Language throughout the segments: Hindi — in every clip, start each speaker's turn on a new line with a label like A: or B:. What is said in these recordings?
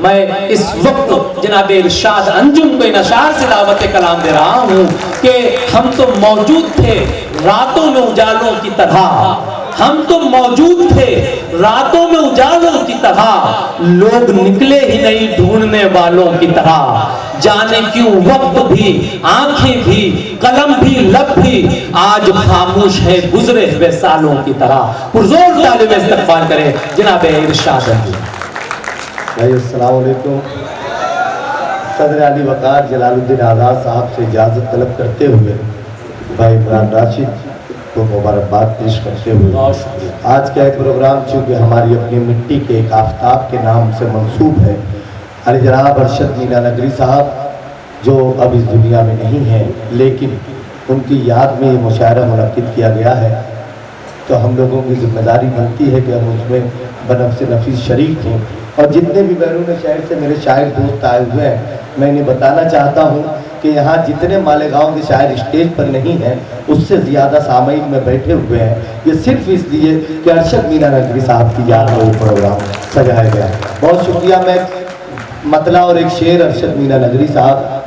A: मैं इस वक्त जनाब इरशाद अंजुम को इन अशार से दावत कलाम दे रहा हूँ कि हम तो मौजूद थे रातों में उजालों की तरह, हम तो मौजूद थे रातों में उजालों की तरह, लोग निकले ही नहीं ढूंढने वालों की तरह। जाने क्यों वक्त भी, आंखें भी, कलम भी, लब भी आज खामोश है गुजरे हुए सालों की तरह। पुरजोर तालिब इस्तक़बाल करें जनाब इरशाद अंजुम।
B: भाई अस्सलाम वालेकुम। सदर अली वक़ार जलालुद्दीन आज़ाद साहब से इजाज़त तलब करते हुए भाई इमरान राशिद को मुबारकबाद पेश करते हुए आज का एक प्रोग्राम चूँकि हमारी अपनी मिट्टी के एक आफ्ताब के नाम से मंसूब है, अली जनाब अरशद मीना नगरी साहब जो अब इस दुनिया में नहीं हैं, लेकिन उनकी याद में ये मुशायरा मुनक्किद किया गया है, तो हम लोगों की जिम्मेदारी बनती है कि हम उसमें बनफ़्स नफीस शरीक हों। और जितने भी बैरून शहर से मेरे शायर दोस्त आए हुए हैं, मैं इन्हें बताना चाहता हूँ कि यहाँ जितने मालेगांव के शायर स्टेज पर नहीं हैं, उससे ज़्यादा सामयिक में बैठे हुए हैं। ये सिर्फ इसलिए कि अरशद मीना नगरी साहब की याद में वो प्रोग्राम सजाया गया। बहुत शुक्रिया। मैं मतला और एक शेर अरशद मीना नगरी साहब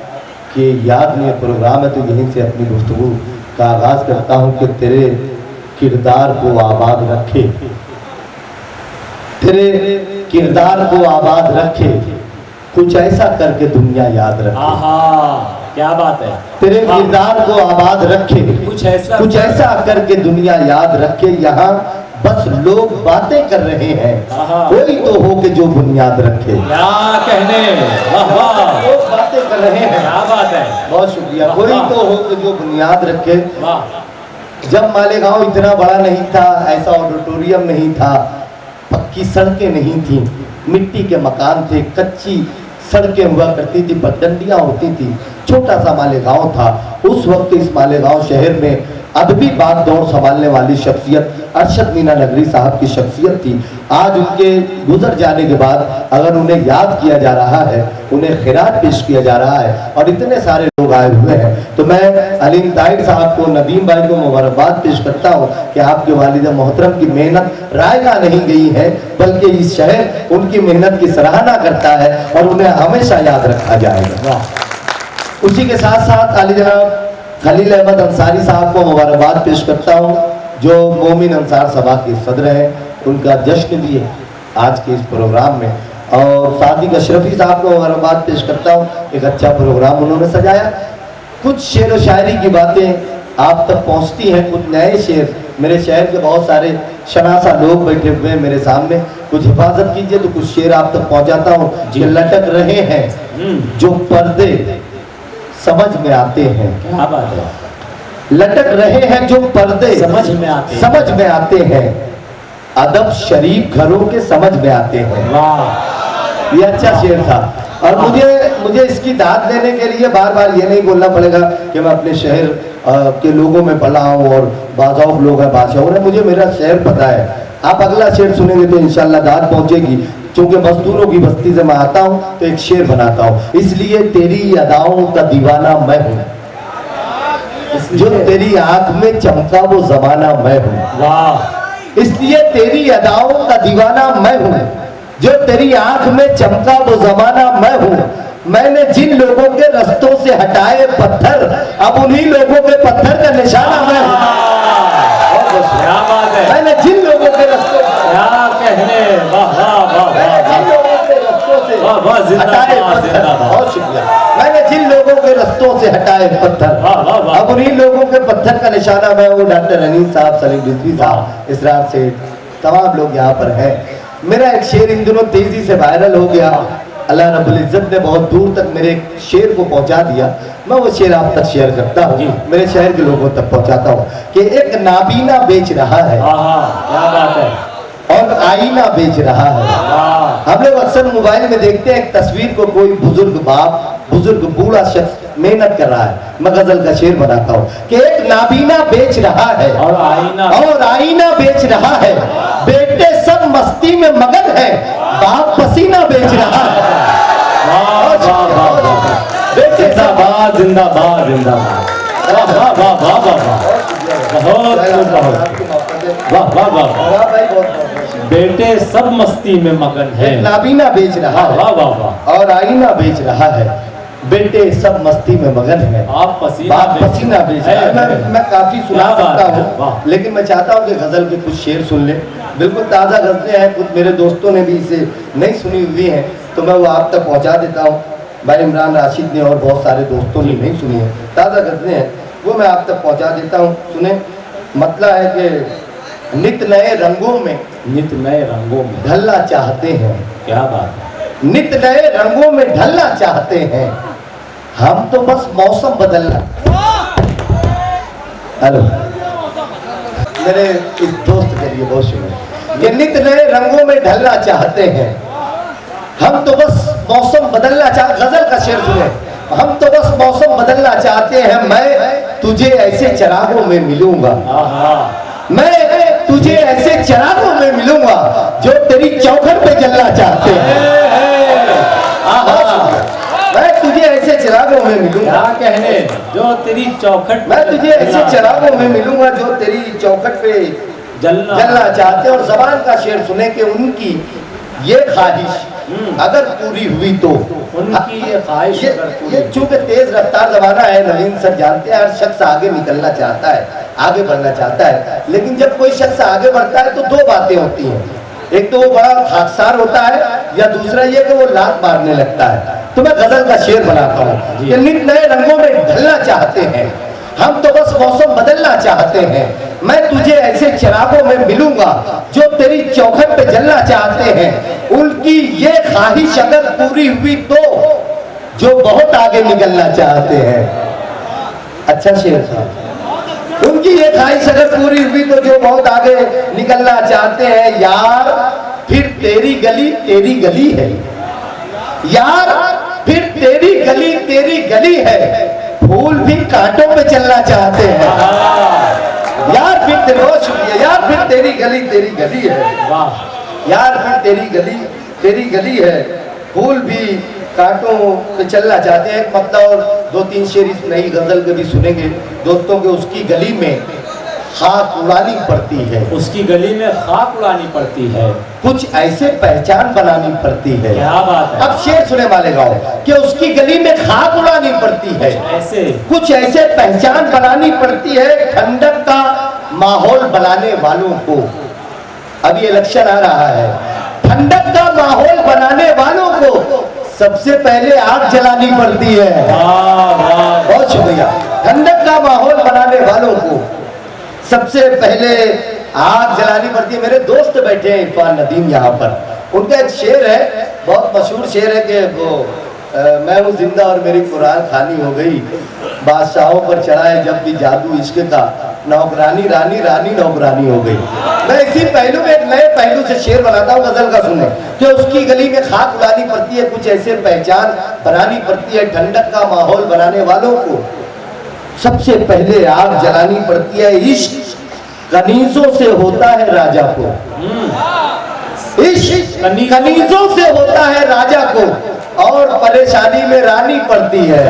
B: के याद में प्रोग्राम है, तो यहीं से अपनी गुफ्तगू का आगाज़ करता हूँ कि तेरे किरदार को आबाद रखे, तेरे किरदार को आबाद रखे, कुछ ऐसा करके दुनिया याद रखे।
A: क्या बात है।
B: तेरे किरदार को आबाद रखे,
A: कुछ
B: ऐसा करके दुनिया याद रखे। यहाँ बस लोग बातें कर रहे हैं, कोई तो हो के जो बुनियाद रखे।
A: क्या कहने,
B: लोग बातें कर रहे हैं,
A: क्या बात है।
B: बहुत शुक्रिया। कोई तो हो के जो बुनियाद रखे। जब मालेगांव इतना बड़ा नहीं था, ऐसा ऑडिटोरियम नहीं था, पक्की सड़कें नहीं थी, मिट्टी के मकान थे, कच्ची सड़कें हुआ करती थी, पगडंडियाँ होती थी, छोटा सा मालेगांव था। उस वक्त इस मालेगांव शहर में अदबी बात दौर संभालने वाली शख्सियत अरशद मीना नगरी साहब की शख्सियत थी। आज उनके गुजर जाने के बाद अगर उन्हें याद किया जा रहा है, उन्हें खिरात पेश किया जा रहा है और इतने सारे लोग आए हुए हैं, तो मैं अलीम ताहिर साहब को, नदीम भाई को मुबारकबाद पेश करता हूँ कि आपके वालिदा मोहतरम की मेहनत रायगा नहीं गई है, बल्कि इस शहर उनकी मेहनत की सराहना करता है और उन्हें हमेशा याद रखा जाएगा। उसी के साथ साथ अली जनाब खलील अहमद अंसारी साहब को मुबारकबाद पेश करता हूँ, जो मोमिन अंसार सभा के सदर हैं। उनका जश्न भी है आज के इस प्रोग्राम में। और सादिक अशरफी साहब को मुबारकबाद पेश करता हूँ, एक अच्छा प्रोग्राम उन्होंने सजाया। कुछ शेर व शायरी की बातें आप तक पहुँचती हैं, कुछ नए शेर। मेरे शहर के बहुत सारे शनासा लोग बैठे हुए हैं मेरे सामने, कुछ हिफाजत कीजिए तो कुछ शेर आप तक पहुँचाता हूँ। लटक रहे हैं जो पर्दे समझ में आते हैं।
A: क्या बात है।
B: लटक रहे हैं जो पर्दे
A: समझ में आते
B: हैं, अदब शरीफ घरों के समझ में आते हैं।
A: वाह,
B: ये अच्छा शेर था। और मुझे इसकी दाद देने के लिए बार बार ये नहीं बोलना पड़ेगा कि मैं अपने शहर के लोगों में पला हूँ और बाज़ाओ लोग हैं, बादशाह हैं। मुझे मेरा शहर पता है। आप अगला शेर सुनेंगे तो इंशाल्लाह दाद पहुँचेगी। चूँकि मजदूरों की बस्ती से मैं आता हूँ तो एक शेर बनाता हूँ। इसलिए तेरी अदाओं का दीवाना मैं हूँ, जो तेरी आंख में चमका वो जमाना मैं हूँ।
A: वाह।
B: इसलिए तेरी अदाओं का दीवाना मैं हूँ, जो तेरी आंख में चमका वो जमाना मैं हूँ। मैंने जिन लोगों के रस्तों से हटाए पत्थर, अब उन्हीं लोगों के पत्थर का निशाना मैं हूँ।
A: क्या बात है।
B: मैंने जिन लोगों के रस्तों
A: क्या कहने, वाह वाह वाह वाह,
B: हटाए पत्थर। बहुत शुक्रिया। मैंने जिन लोगों के रस्तों से हटाए पत्थर, अब उन्हीं लोगों के पत्थर का निशाना मैं हूँ। डॉक्टर अनीस साहब, सलीम रिजवी साहब, इसरार से तमाम लोग यहाँ पर हैं। मेरा एक शेर इन दिनों तेजी से वायरल हो गया। अल्लाह रब्बुल इज्जत ने बहुत दूर तक मेरे शेर को पहुंचा दिया। मैं वो शेर आप तक शेयर करता हूँ, मेरे शहर के लोगों तक पहुंचाता हूँ कि एक नाबीना बेच रहा है।
A: क्या बात है।
B: और आईना बेच रहा है। हम लोग अक्सर मोबाइल में देखते हैं एक तस्वीर को, कोई बुजुर्ग बाप, बुजुर्ग बूढ़ा शख्स मेहनत कर रहा है। मैं गजल का शेर बनाता हूँ कि एक नाबीना बेच रहा है और आईना बेच रहा है। बेटे सब मस्ती में मगन है, बाप पसीना बेच रहा है।
A: जिंदाबाद जिंदाबाद जिंदाबाद। वाह वाह वाह वाह वाह, बहुत बहुत वाह वाह वाह। बेटे सब मस्ती में मगन है।
B: एक नाबीना बेच रहा
A: वाह
B: है
A: वाह वाह।
B: और आईना बेच रहा है, बेटे सब मस्ती में मगन है,
A: आप पसीना
B: बाप पसीना बेच रहा है। मैं काफी सुना
A: क्या बात
B: सकता
A: है,
B: हूँ,
A: वाह।
B: लेकिन मैं चाहता हूँ कि गजल के कुछ शेर सुन ले। बिल्कुल ताज़ा गजलें हैं, कुछ मेरे दोस्तों ने भी इसे नहीं सुनी हुई हैं, तो मैं वो आप तक पहुँचा देता हूँ। भाई इमरान राशिद ने और बहुत सारे दोस्तों ने नहीं सुनी है, ताज़ा गजलें हैं, वो मैं आप तक पहुँचा देता हूँ। सुने, मतलब है कि नित नए रंगों में,
A: नित नए रंगों में
B: ढलना चाहते हैं।
A: क्या बात है।
B: नित नए रंगों में ढलना चाहते हैं, हम तो बस मौसम बदलना। हेलो, मेरे इस दोस्त के लिए बहुत शुक्रिया। ये नित नए रंगों में ढलना चाहते हैं, हम तो बस मौसम बदलना चाहते। गजल का शेर सुने, हम तो बस मौसम बदलना चाहते हैं, मैं तुझे ऐसे चिरागों में मिलूंगा, मैं तुझे ऐसे चिरागों में मिलूंगा जो तेरी चौखट पे जलना चाहते हैं। मैं तुझे ऐसे चिरागों में मिलूंगा,
A: क्या कहने, जो तेरी चौखट,
B: मैं तुझे ऐसे चिरागों में मिलूंगा जो तेरी चौखट पे जलना चाहते हैं। और जबान का शेर सुने कि उनकी ये ख्वाहिश अगर पूरी हुई तो,
A: उनकी ये ख्वाहिश अगर पूरी
B: ये चूंकि तेज रफ्तार जमाना है, नवीन सर जानते हैं, हर शख्स आगे निकलना चाहता है, आगे बढ़ना चाहता है, लेकिन जब कोई शख्स आगे बढ़ता है तो दो बातें होती हैं, एक तो वो बड़ा खाकसार होता है, या दूसरा ये कि वो लात मारने लगता है। तो मैं गजल का शेर बनाता हूँ कि नित नए रंगों में ढलना चाहते हैं, हम तो बस मौसम बदलना चाहते हैं, मैं तुझे ऐसे चिरागों में मिलूंगा जो तेरी चौखट पे जलना चाहते हैं। उनकी ये ख्वाहिश अगर पूरी हुई तो जो बहुत आगे निकलना चाहते हैं। अच्छा शेर था। उनकी ये ख्वाहिश अगर पूरी हुई तो जो बहुत आगे निकलना चाहते हैं, यार फिर तेरी गली है, यार फिर तेरी गली है, फूल भी कांटों पे चलना चाहते हैं, यार फिर बहुत शुक्रिया, यार फिर तेरी गली है, यार फिर तेरी गली है, फूल भी कांटों पे चलना चाहते हैं। एक मतलब और दो तीन शेर इस नई गजल के भी सुनेंगे दोस्तों के। उसकी गली में खाक उड़ानी पड़ती है,
A: उसकी गली में खाक उड़ानी पड़ती है,
B: कुछ ऐसे पहचान बनानी पड़ती है।
A: क्या बात है।
B: अब शेर सुने वाले गाओ कि उसकी गली में खाक उड़ानी पड़ती है,
A: ऐसे
B: कुछ ऐसे पहचान बनानी पड़ती है, ठंडक का माहौल बनाने वालों को। अभी इलेक्शन आ रहा है, ठंडक का माहौल बनाने वालों को सबसे पहले आग जलानी पड़ती है। बहुत शुक्रिया। ठंडक का माहौल बनाने वालों को सबसे पहले आग जलानी पड़ती है। मेरे दोस्त बैठे हैं इरफान नदीम यहाँ पर, उनका एक शेर है, बहुत मशहूर शेर है कि वो मैं हूँ जिंदा और मेरी कुरान खानी हो गई, बादशाहों पर चढ़ा है जब भी जादू इश्क का, नौकरानी रानी रानी नौकरानी हो गई। मैं इसी पहलू में एक नए पहलू से शेर बनाता हूँ गजल का सुने कि उसकी गली में खाक उड़ानी पड़ती है, कुछ ऐसे पहचान बनानी पड़ती है, ठंडक का माहौल बनाने वालों को सबसे पहले आग जलानी पड़ती है। इश्क कनीजों से होता है राजा को, इश्क कनीजों से होता है राजा को, और परेशानी में रानी पड़ती है।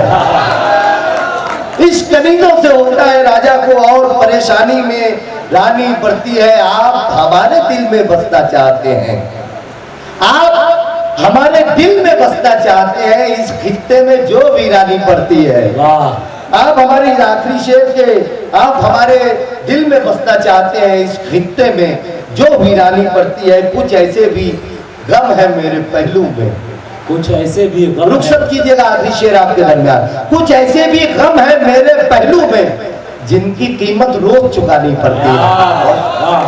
B: इश्क कनीजों से होता है राजा को और परेशानी में रानी पड़ती है। आप हमारे दिल में बसना चाहते हैं, आप हमारे दिल में बसना चाहते हैं, इस खित्ते में जो वीरानी पड़ती है। आप हमारी आखिरी शेर के, आप हमारे दिल में बसना चाहते हैं, इस खित्ते में जो वीरानी पड़ती है। कुछ ऐसे भी गम है मेरे पहलू में,
A: कुछ ऐसे भी
B: रुखसत कीजिएगा आखिरी शेर आपके दरमियान। कुछ ऐसे भी गम है मेरे पहलू में जिनकी कीमत रोज चुकानी पड़ती है।